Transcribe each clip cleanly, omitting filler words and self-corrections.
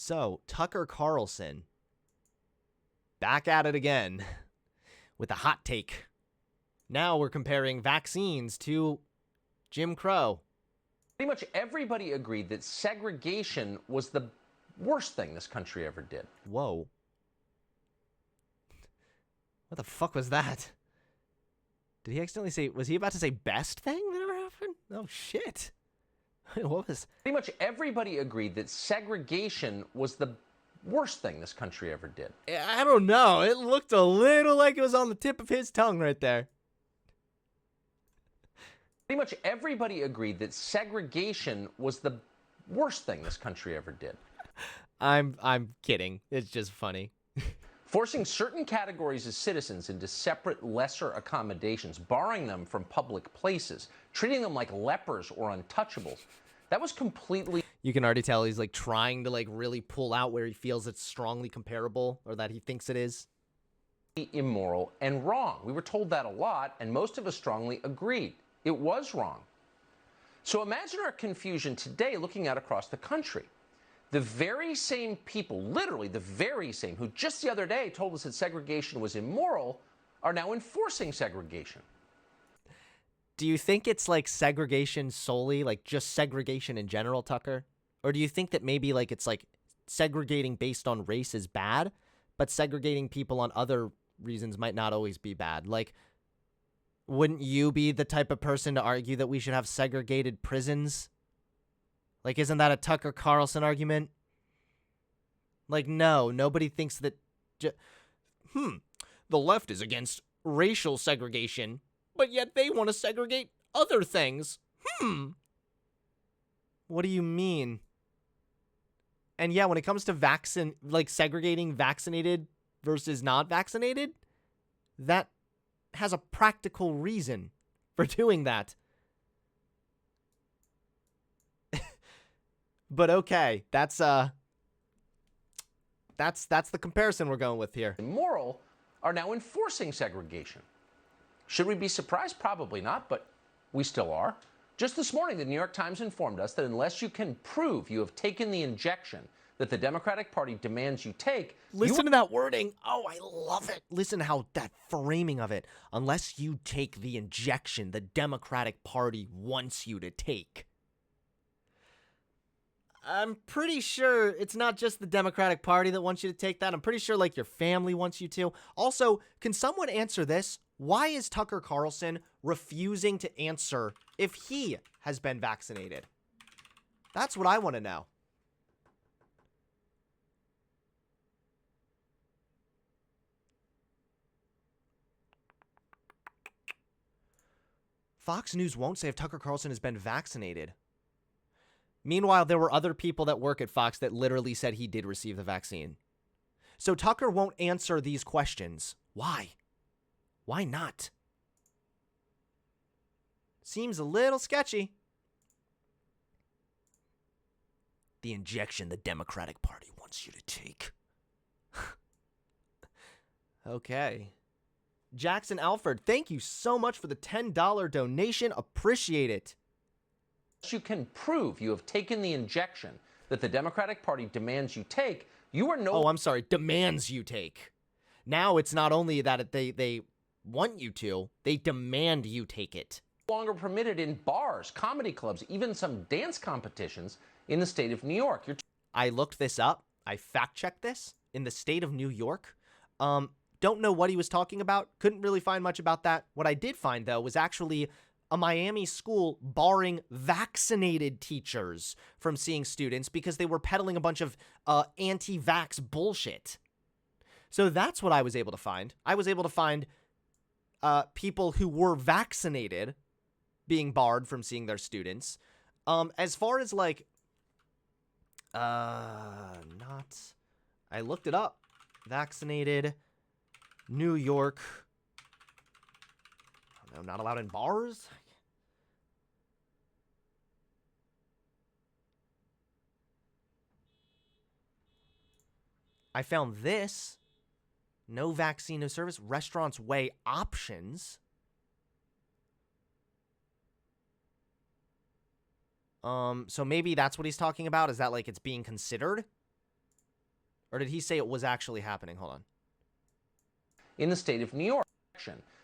So, Tucker Carlson, back at it again with a hot take. Now we're comparing vaccines to Jim Crow. Pretty much everybody agreed that segregation was the worst thing this country ever did. Whoa. What the fuck was that? Did he accidentally say, was he about to say best thing that ever happened? Oh, shit. What was... Pretty much everybody agreed that segregation was the worst thing this country ever did. I don't know. It looked a little like it was on the tip of his tongue right there. Pretty much everybody agreed that segregation was the worst thing this country ever did. I'm kidding. It's just funny. Forcing certain categories of citizens into separate, lesser accommodations, barring them from public places, treating them like lepers or untouchables. That was completely... You can already tell he's like trying to like really pull out where he feels it's strongly comparable or that he thinks it is. Immoral and wrong. We were told that a lot, and most of us strongly agreed. It was wrong. So imagine our confusion today looking out across the country. The very same people, literally the very same, who just the other day told us that segregation was immoral, are now enforcing segregation. Do you think it's like segregation solely, like just segregation in general, Tucker? Or do you think that maybe like it's like segregating based on race is bad, but segregating people on other reasons might not always be bad? Like, wouldn't you be the type of person to argue that we should have segregated prisons? Like, isn't that a Tucker Carlson argument? Like, no, nobody thinks that... The left is against racial segregation, but yet they want to segregate other things. What do you mean? And yeah, when it comes to segregating vaccinated versus not vaccinated, that has a practical reason for doing that. But okay, that's the comparison we're going with here. Immoral are now enforcing segregation. Should we be surprised? Probably not, but we still are. Just this morning, the New York Times informed us that unless you can prove you have taken the injection that the Democratic Party demands you take... Listen to that wording. Oh, I love it. Listen how that framing of it. Unless you take the injection the Democratic Party wants you to take. I'm pretty sure it's not just the Democratic Party that wants you to take that. I'm pretty sure like your family wants you to. Also, can someone answer this? Why is Tucker Carlson refusing to answer if he has been vaccinated? That's what I want to know. Fox News won't say if Tucker Carlson has been vaccinated. Meanwhile, there were other people that work at Fox that literally said he did receive the vaccine. So Tucker won't answer these questions. Why? Why not? Seems a little sketchy. The injection the Democratic Party wants you to take. Okay. Jackson Alford, thank you so much for the $10 donation. Appreciate it. You can prove you have taken the injection that the Democratic Party demands you take, you are no... Oh, I'm sorry, demands you take. Now it's not only that they want you to, they demand you take it. Longer permitted in bars, comedy clubs, even some dance competitions in the state of New York. I looked this up. I fact-checked this. In the state of New York. Don't know what he was talking about. Couldn't really find much about that. What I did find, though, was actually a Miami school barring vaccinated teachers from seeing students because they were peddling a bunch of anti-vax bullshit. So that's what I was able to find. I was able to find people who were vaccinated being barred from seeing their students. As far as like, I looked it up. Vaccinated New York. I'm not allowed in bars. I found this. No vaccine, no service. Restaurants weigh options. So maybe that's what he's talking about. Is that like it's being considered? Or did he say it was actually happening? Hold on. In the state of New York,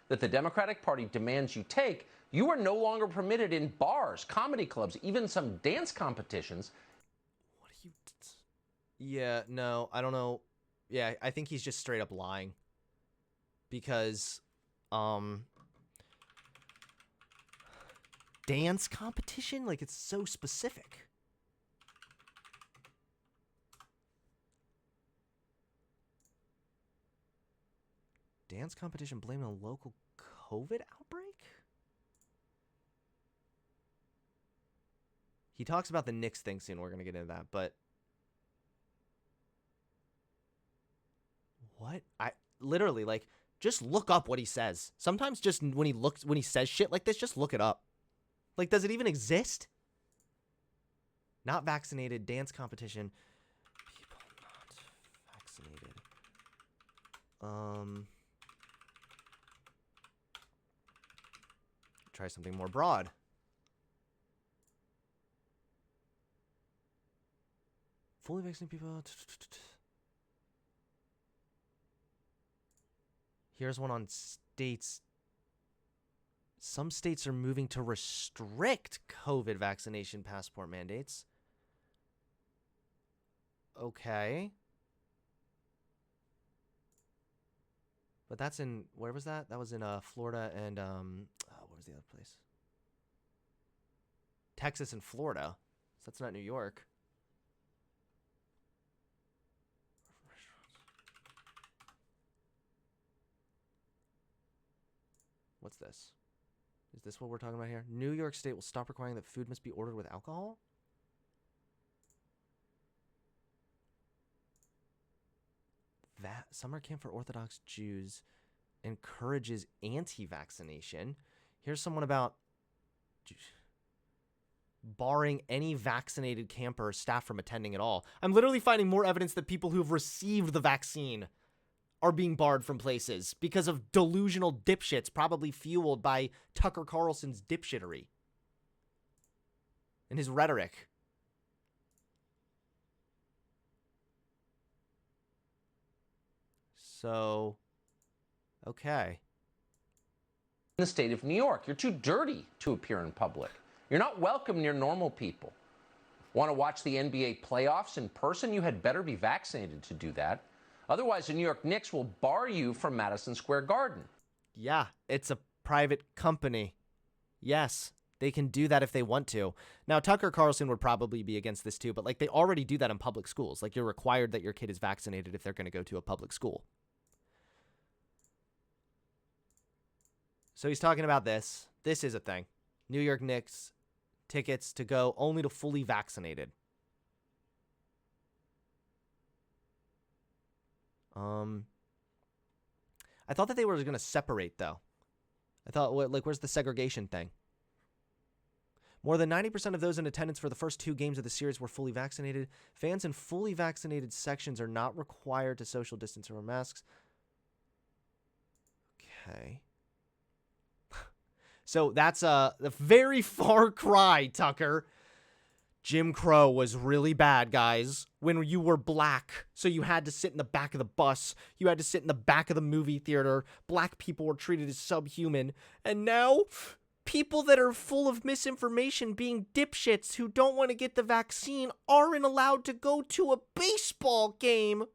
that the Democratic Party demands you take, you are no longer permitted in bars, comedy clubs, even some dance competitions. What are you... Yeah, no, I don't know. Yeah, I think he's just straight up lying. Because, dance competition? Like, it's so specific. Dance competition blamed on a local COVID outbreak? He talks about the Knicks thing soon. We're going to get into that, but... What? I literally, like, just look up what he says. Sometimes just when he says shit like this, just look it up. Like, does it even exist? Not vaccinated, dance competition. People not vaccinated. Try something more broad. Fully vaccinated people. Here's one on states. Some states are moving to restrict COVID vaccination passport mandates. Okay. But that's in, where was that? That was in Florida and, what was the other place? Texas and Florida. So that's not New York. What's this? Is this what we're talking about here? New York State will stop requiring that food must be ordered with alcohol? That summer camp for Orthodox Jews encourages anti-vaccination. Here's someone about barring any vaccinated camper or staff from attending at all. I'm literally finding more evidence that people who've received the vaccine are being barred from places because of delusional dipshits, probably fueled by Tucker Carlson's dipshittery and his rhetoric. So, okay. In the state of New York, you're too dirty to appear in public. You're not welcome near normal people. Want to watch the NBA playoffs in person? You had better be vaccinated to do that. Otherwise, the New York Knicks will bar you from Madison Square Garden. Yeah, it's a private company. Yes, they can do that if they want to. Now, Tucker Carlson would probably be against this too, but like they already do that in public schools. Like you're required that your kid is vaccinated if they're going to go to a public school. So he's talking about this. This is a thing. New York Knicks tickets to go only to fully vaccinated. I thought that they were going to separate, though. I thought, like, where's the segregation thing? More than 90% of those in attendance for the first 2 games of the series were fully vaccinated. Fans in fully vaccinated sections are not required to social distance or wear masks. Okay. So that's a very far cry, Tucker. Jim Crow was really bad, guys, when you were black. So you had to sit in the back of the bus. You had to sit in the back of the movie theater. Black people were treated as subhuman. And now, people that are full of misinformation, being dipshits who don't want to get the vaccine, aren't allowed to go to a baseball game.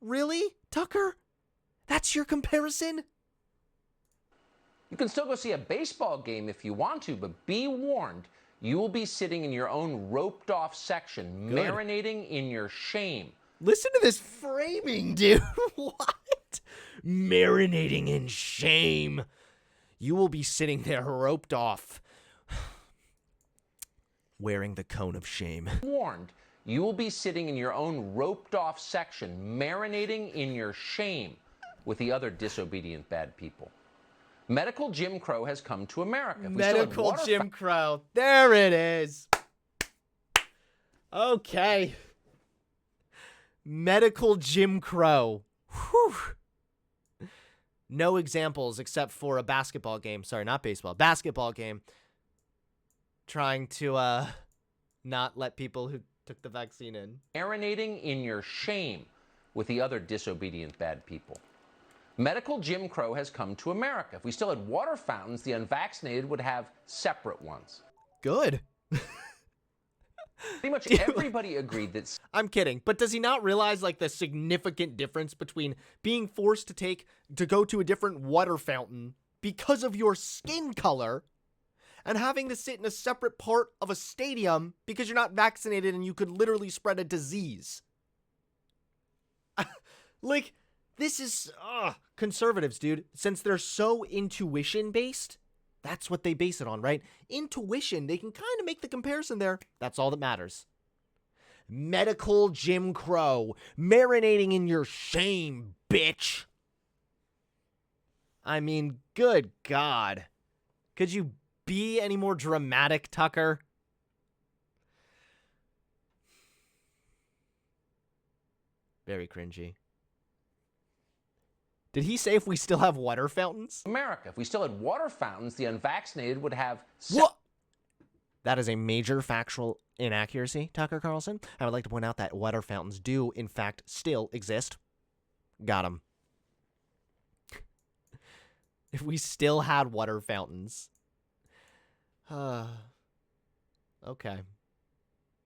Really, Tucker? That's your comparison? You can still go see a baseball game if you want to, but be warned, you will be sitting in your own roped-off section, Good. marinating in your shame. Listen to this framing, dude. What? Marinating in shame. You will be sitting there roped off, wearing the cone of shame. Warned, you will be sitting in your own roped-off section, marinating in your shame with the other disobedient bad people. Medical Jim Crow has come to America. Medical Jim Crow. There it is. Okay. Medical Jim Crow. Whew. No examples except for a basketball game. Sorry, not baseball. Basketball game. Trying to not let people who took the vaccine in. Marinating in your shame with the other disobedient bad people. Medical Jim Crow has come to America. If we still had water fountains, the unvaccinated would have separate ones. Good. Pretty much everybody agreed that. I'm kidding, but does he not realize like the significant difference between being forced to go to a different water fountain because of your skin color and having to sit in a separate part of a stadium because you're not vaccinated and you could literally spread a disease? Like, this is conservatives, dude. Since they're so intuition based, that's what they base it on, right? Intuition, they can kind of make the comparison there. That's all that matters. Medical Jim Crow, marinating in your shame, bitch. I mean, good God. Could you be any more dramatic, Tucker? Very cringy. Did he say if we still have water fountains? America. If we still had water fountains, the unvaccinated would have. What? That is a major factual inaccuracy, Tucker Carlson. I would like to point out that water fountains do, in fact, still exist. Got him. If we still had water fountains. Okay.